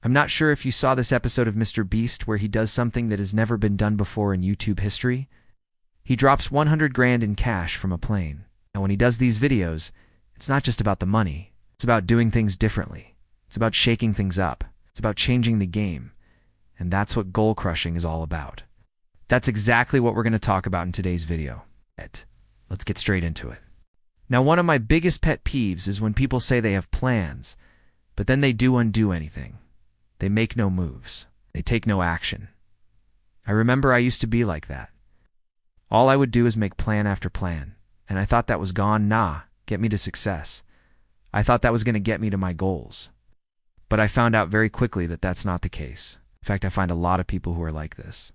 I'm not sure if you saw this episode of Mr. Beast where he does something that has never been done before in YouTube history. He drops 100 grand in cash from a plane. And when he does these videos, it's not just about the money. It's about doing things differently. It's about shaking things up. It's about changing the game. And that's what goal crushing is all about. That's exactly what we're going to talk about in today's video. Let's get straight into it. Now, one of my biggest pet peeves is when people say they have plans, but then they undo anything. They make no moves. They take no action. I remember I used to be like that. All I would do is make plan after plan, and I thought that was get me to success. I thought that was going to get me to my goals. But I found out very quickly that that's not the case. In fact, I find a lot of people who are like this.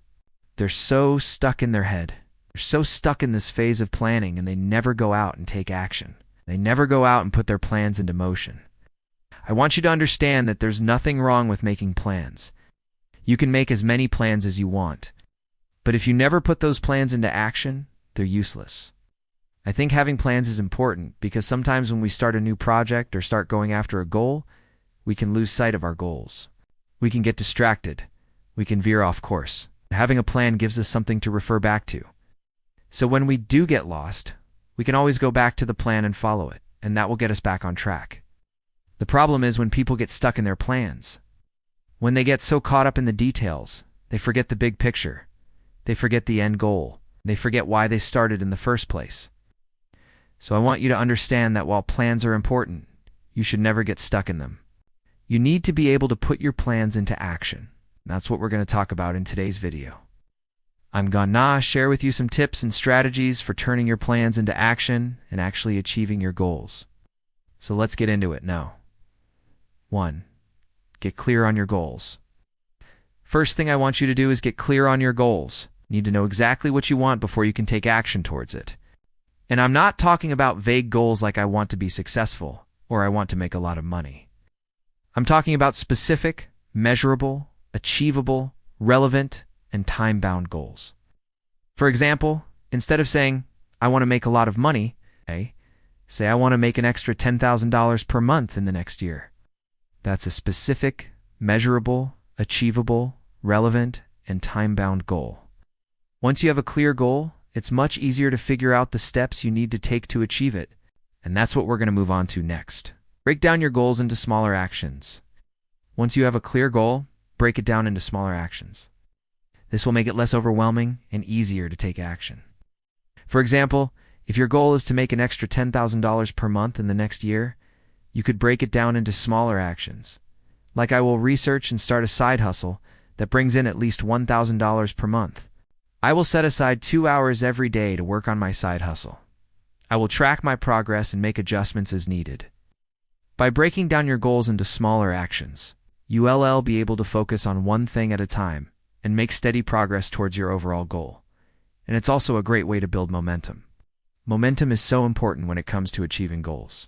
They're so stuck in their head. They're so stuck in this phase of planning, and they never go out and take action. They never go out and put their plans into motion. I want you to understand that there's nothing wrong with making plans. You can make as many plans as you want. But if you never put those plans into action, they're useless. I think having plans is important because sometimes when we start a new project or start going after a goal, we can lose sight of our goals. We can get distracted. We can veer off course. Having a plan gives us something to refer back to. So when we do get lost, we can always go back to the plan and follow it, and that will get us back on track. The problem is when people get stuck in their plans. When they get so caught up in the details, they forget the big picture. They forget the end goal. They forget why they started in the first place. So I want you to understand that while plans are important, you should never get stuck in them. You need to be able to put your plans into action. That's what we're going to talk about in today's video. I'm gonna share with you some tips and strategies for turning your plans into action and actually achieving your goals. So let's get into it now. 1. Get clear on your goals. First thing I want you to do is get clear on your goals. You need to know exactly what you want before you can take action towards it. And I'm not talking about vague goals like I want to be successful or I want to make a lot of money. I'm talking about specific, measurable, achievable, relevant, and time-bound goals. For example, instead of saying, I want to make a lot of money, say I want to make an extra $10,000 per month in the next year. That's a specific, measurable, achievable, relevant, and time-bound goal. Once you have a clear goal, it's much easier to figure out the steps you need to take to achieve it, and that's what we're going to move on to next. Break down your goals into smaller actions. Once you have a clear goal, break it down into smaller actions. This will make it less overwhelming and easier to take action. For example, if your goal is to make an extra $10,000 per month in the next year, you could break it down into smaller actions. Like I will research and start a side hustle that brings in at least $1,000 per month. I will set aside 2 hours every day to work on my side hustle. I will track my progress and make adjustments as needed. By breaking down your goals into smaller actions, you'll be able to focus on one thing at a time and make steady progress towards your overall goal. And it's also a great way to build momentum. Momentum is so important when it comes to achieving goals.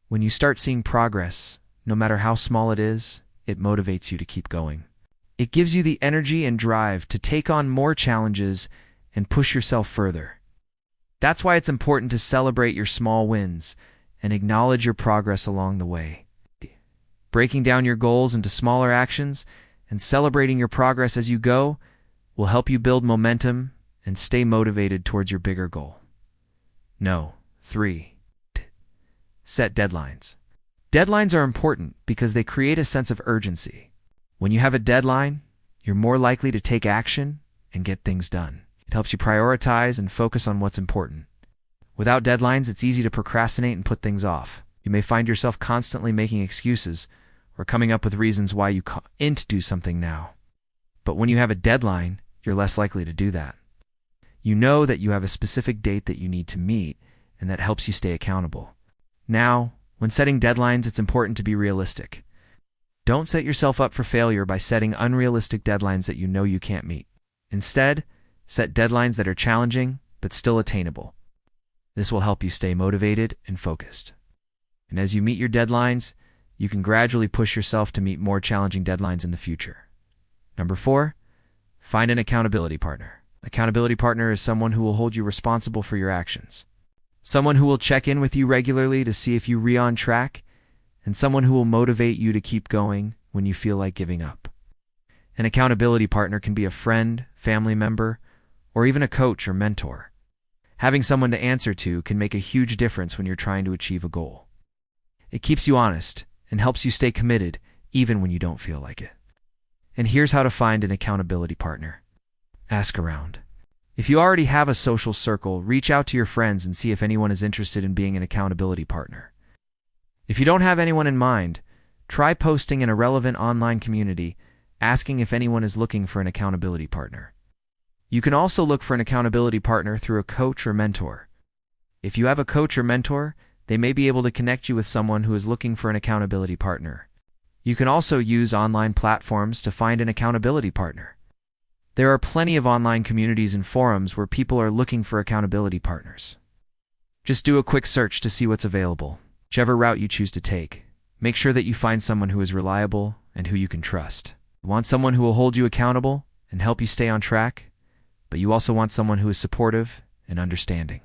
When you start seeing progress, no matter how small it is, it motivates you to keep going. It gives you the energy and drive to take on more challenges and push yourself further. That's why it's important to celebrate your small wins and acknowledge your progress along the way. Breaking down your goals into smaller actions and celebrating your progress as you go will help you build momentum and stay motivated towards your bigger goal. 3. Set deadlines. Deadlines are important because they create a sense of urgency. When you have a deadline, you're more likely to take action and get things done. It helps you prioritize and focus on what's important. Without deadlines, it's easy to procrastinate and put things off. You may find yourself constantly making excuses or coming up with reasons why you can't do something now. But when you have a deadline, you're less likely to do that. You know that you have a specific date that you need to meet, and that helps you stay accountable. Now, when setting deadlines, it's important to be realistic. Don't set yourself up for failure by setting unrealistic deadlines that you know you can't meet. Instead, set deadlines that are challenging but still attainable. This will help you stay motivated and focused. And as you meet your deadlines, you can gradually push yourself to meet more challenging deadlines in the future. 4, find an accountability partner. Accountability partner is someone who will hold you responsible for your actions. Someone who will check in with you regularly to see if you're on track, and someone who will motivate you to keep going when you feel like giving up. An accountability partner can be a friend, family member, or even a coach or mentor. Having someone to answer to can make a huge difference when you're trying to achieve a goal. It keeps you honest and helps you stay committed even when you don't feel like it. And here's how to find an accountability partner. Ask around. If you already have a social circle, reach out to your friends and see if anyone is interested in being an accountability partner. If you don't have anyone in mind, try posting in a relevant online community, asking if anyone is looking for an accountability partner. You can also look for an accountability partner through a coach or mentor. If you have a coach or mentor, they may be able to connect you with someone who is looking for an accountability partner. You can also use online platforms to find an accountability partner. There are plenty of online communities and forums where people are looking for accountability partners. Just do a quick search to see what's available. Whichever route you choose to take, make sure that you find someone who is reliable and who you can trust. You want someone who will hold you accountable and help you stay on track, but you also want someone who is supportive and understanding.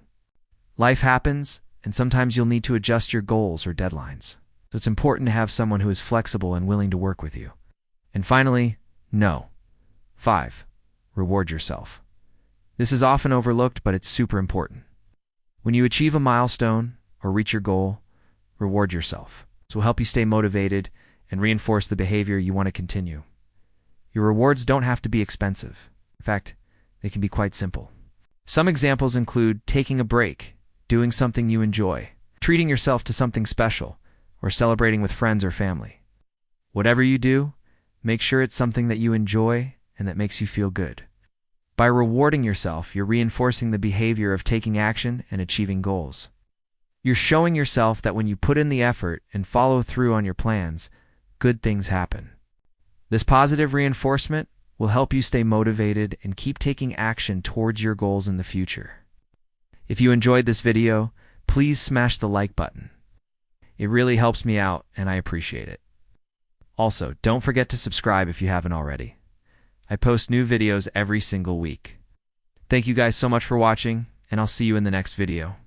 Life happens, and sometimes you'll need to adjust your goals or deadlines. So it's important to have someone who is flexible and willing to work with you. And finally, no. 5. Reward yourself. This is often overlooked, but it's super important. When you achieve a milestone or reach your goal, reward yourself. This will help you stay motivated and reinforce the behavior you want to continue. Your rewards don't have to be expensive. In fact, they can be quite simple. Some examples include taking a break, doing something you enjoy, treating yourself to something special, or celebrating with friends or family. Whatever you do, make sure it's something that you enjoy and that makes you feel good. By rewarding yourself, you're reinforcing the behavior of taking action and achieving goals. You're showing yourself that when you put in the effort and follow through on your plans, good things happen. This positive reinforcement will help you stay motivated and keep taking action towards your goals in the future. If you enjoyed this video, please smash the like button. It really helps me out and I appreciate it. Also, don't forget to subscribe if you haven't already. I post new videos every single week. Thank you guys so much for watching, and I'll see you in the next video.